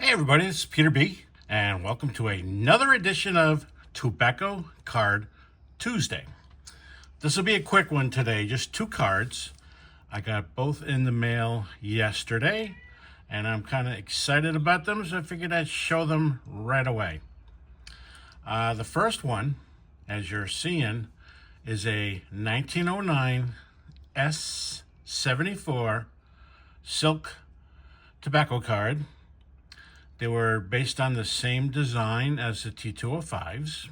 Hey everybody, this is Peter B, and welcome to another edition of Tobacco Card Tuesday. This will be a quick one today, just two cards. I got both in the mail yesterday, and I'm kind of excited about them, so I figured I'd show them right away. The first one, as you're seeing, is a 1909 S74 silk tobacco card. They were based on the same design as the T205s.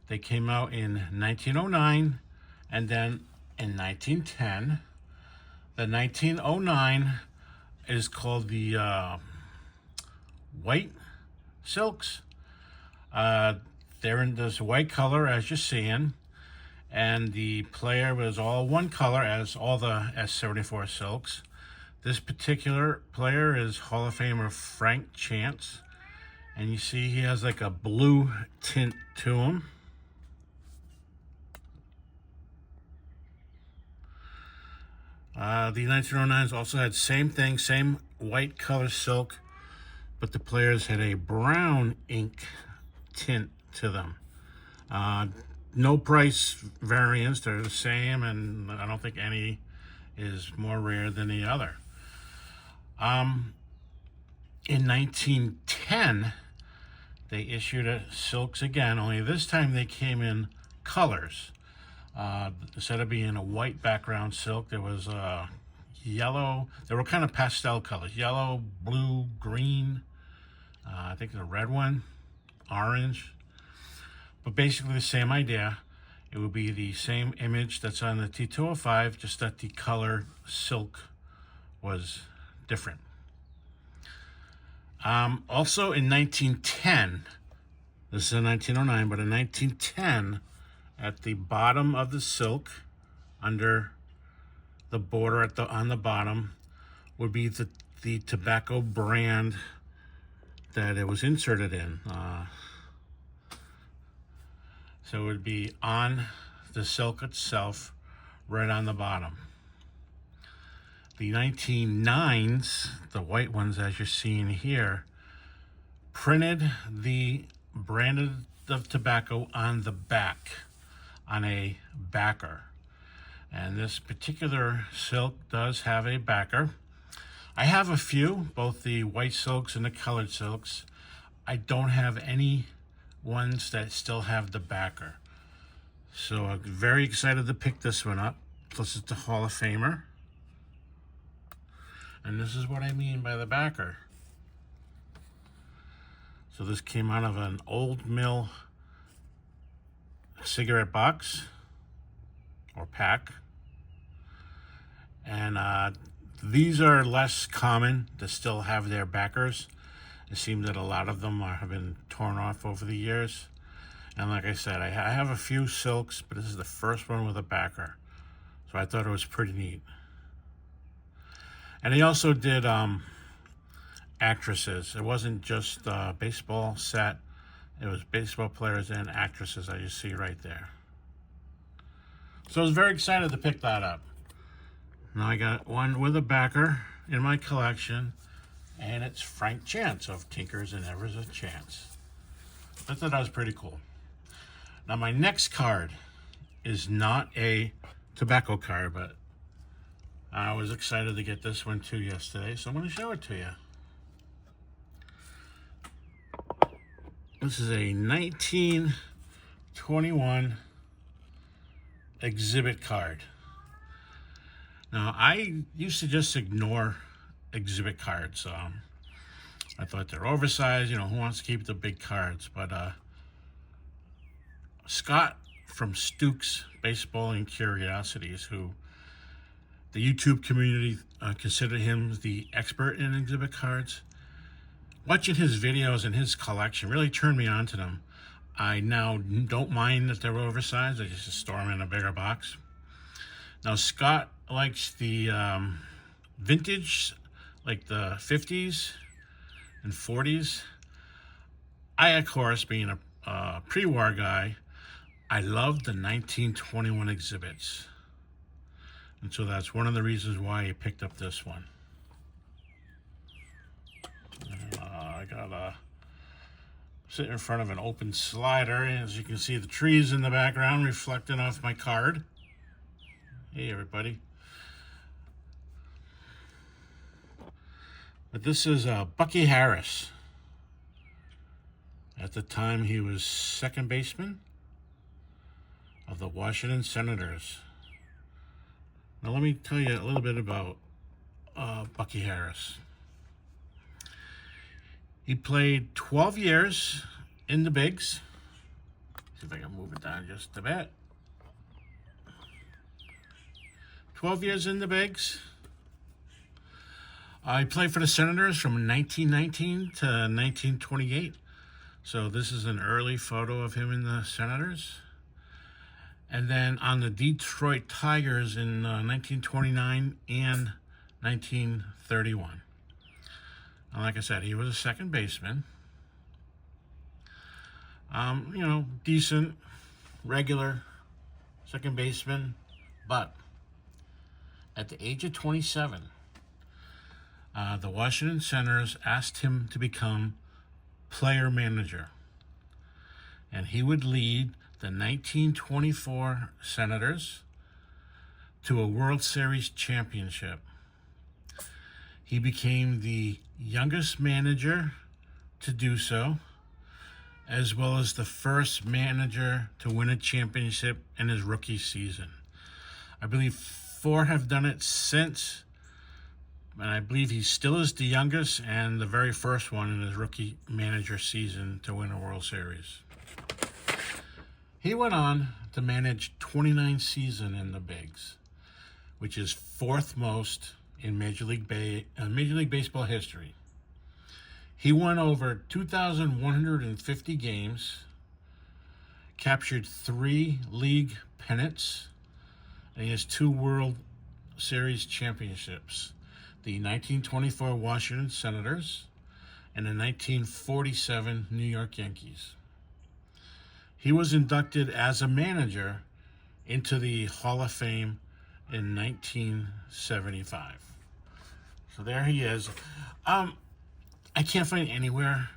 They came out in 1909 and then in 1910. The 1909 is called the white silks. They're in this white color as you're seeing, and the player was all one color as all the S74 silks. This particular player is Hall of Famer Frank Chance, and you see he has like a blue tint to him. The 1909s also had same thing, same white color silk, but the players had a brown ink tint to them. No price variance, they're the same, and I don't think any is more rare than the other. In 1910, they issued silks again, only this time they came in colors. Instead of being a white background silk, there was yellow. They were kind of pastel colors, yellow, blue, green, I think the red one, orange. But basically the same idea. It would be the same image that's on the T205, just that the color silk was different. Also in 1910, this is in 1909, but in 1910, at the bottom of the silk, under the border on the bottom, would be the tobacco brand that it was inserted in. So it would be on the silk itself, right on the bottom. The 1909s, the white ones as you're seeing here, printed the brand of tobacco on the back, on a backer. And this particular silk does have a backer. I have a few, both the white silks and the colored silks. I don't have any ones that still have the backer. So I'm very excited to pick this one up. Plus it's the Hall of Famer. And this is what I mean by the backer. So this came out of an old mill cigarette box or pack. And these are less common to still have their backers. It seems that a lot of them have been torn off over the years. And like I said, I have a few silks, but this is the first one with a backer. So I thought it was pretty neat. And he also did actresses. It wasn't just a baseball set. It was baseball players and actresses, as you see right there. So I was very excited to pick that up. Now I got one with a backer in my collection, and it's Frank Chance of Tinkers and Ever's a Chance. I thought that was pretty cool. Now my next card is not a tobacco card, but I was excited to get this one too yesterday, so I'm going to show it to you. This is a 1921 exhibit card. Now, I used to just ignore exhibit cards. I thought they're oversized, who wants to keep the big cards? But Scott from Stooks Baseball and Curiosities, who the YouTube community considered him the expert in exhibit cards. Watching his videos and his collection really turned me on to them. I now don't mind that they're oversized. I just store them in a bigger box. Now, Scott likes the vintage, like the 50s and 40s. I, of course, being a pre-war guy, I love the 1921 exhibits. And so that's one of the reasons why I picked up this one. I got sitting in front of an open slider. As you can see, the trees in the background reflecting off my card. Hey, everybody. But this is Bucky Harris. At the time, he was second baseman of the Washington Senators. Now, let me tell you a little bit about Bucky Harris. He played 12 years in the bigs. See if I can move it down just a bit. 12 years in the bigs. He played for the Senators from 1919 to 1928. So this is an early photo of him in the Senators. And then on the Detroit Tigers in 1929 and 1931. And like I said, he was a second baseman. Decent, regular second baseman. But at the age of 27, the Washington Senators asked him to become player manager. And he would lead the 1924 Senators to a World Series championship. He became the youngest manager to do so, as well as the first manager to win a championship in his rookie season. I believe 4 have done it since, and I believe he still is the youngest and the very first one in his rookie manager season to win a World Series. He went on to manage 29 seasons in the bigs, which is 4th most in Major League Baseball history. He won over 2,150 games, captured 3 league pennants, and he has 2 World Series championships. The 1924 Washington Senators and the 1947 New York Yankees. He was inducted as a manager into the Hall of Fame in 1975. So there he is. I can't find anywhere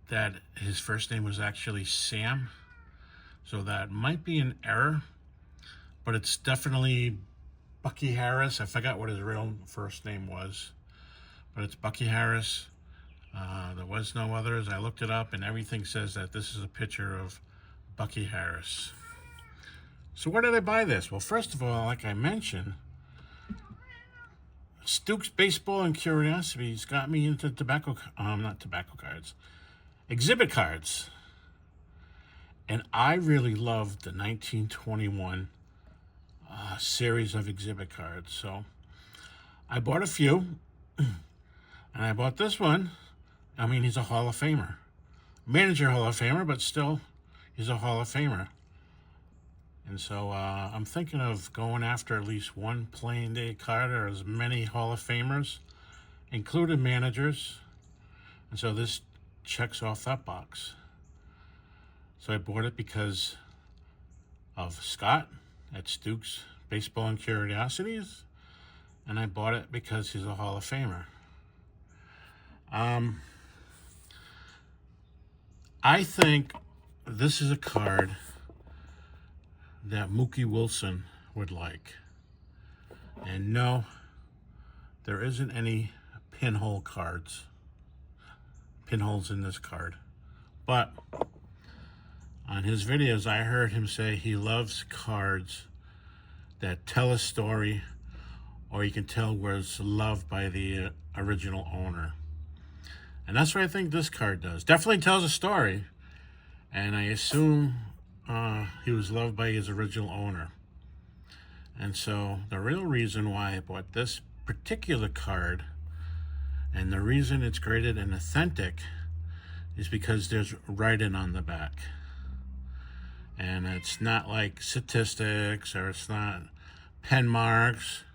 that his first name was actually Sam. So that might be an error, but it's definitely Bucky Harris. I forgot what his real first name was, but it's Bucky Harris. There was no others. I looked it up, and everything says that this is a picture of Bucky Harris. So where did I buy this? Well, first of all, like I mentioned, Stuke's Baseball and Curiosities got me into exhibit cards. And I really loved the 1921 series of exhibit cards. So I bought a few, and I bought this one. I mean, he's a Hall of Famer. Manager Hall of Famer, but still, he's a Hall of Famer. And so I'm thinking of going after at least one playing day card or as many Hall of Famers, including managers. And so this checks off that box. So I bought it because of Scott at Stuke's Baseball and Curiosities. And I bought it because he's a Hall of Famer. I think this is a card that Mookie Wilson would like. And no, there isn't any pinholes in this card. But on his videos, I heard him say he loves cards that tell a story, or you can tell where it's loved by the original owner. And that's what I think this card does. Definitely tells a story, and I assume he was loved by his original owner. And so the real reason why I bought this particular card, and the reason it's graded and authentic, is because there's writing on the back. And it's not like statistics, or it's not pen marks.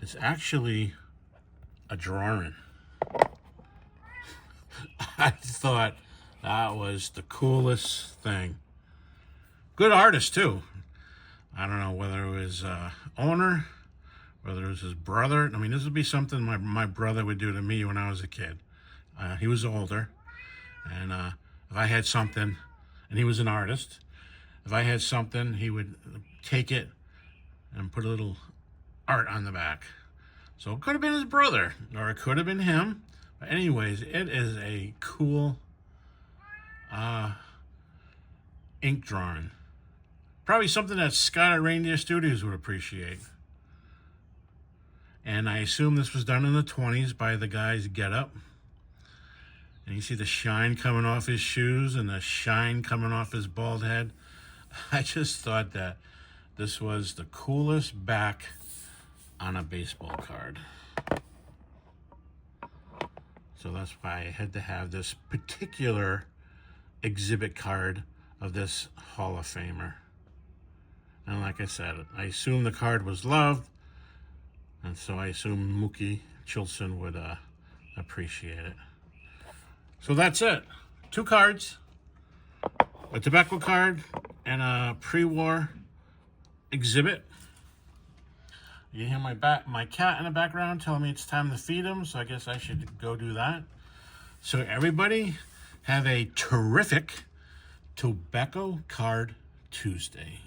It's actually a drawing. I thought that was the coolest thing. Good artist, too. I don't know whether it was owner, whether it was his brother. I mean, this would be something my brother would do to me when I was a kid. He was older, and if I had something, and he was an artist, if I had something, he would take it and put a little art on the back. So it could have been his brother, or it could have been him. But anyways, it is a cool ink drawing. Probably something that Scott at Reindeer Studios would appreciate. And I assume this was done in the 20s by the guy's getup. And you see the shine coming off his shoes and the shine coming off his bald head. I just thought that this was the coolest back on a baseball card. So that's why I had to have this particular exhibit card of this Hall of Famer. And like I said, I assume the card was loved, and so I assume Mookie Chilson would appreciate it. So that's it. 2 cards, a tobacco card, and a pre-war exhibit. You hear my cat in the background telling me it's time to feed him, so I guess I should go do that. So everybody have a terrific Tobacco Card Tuesday.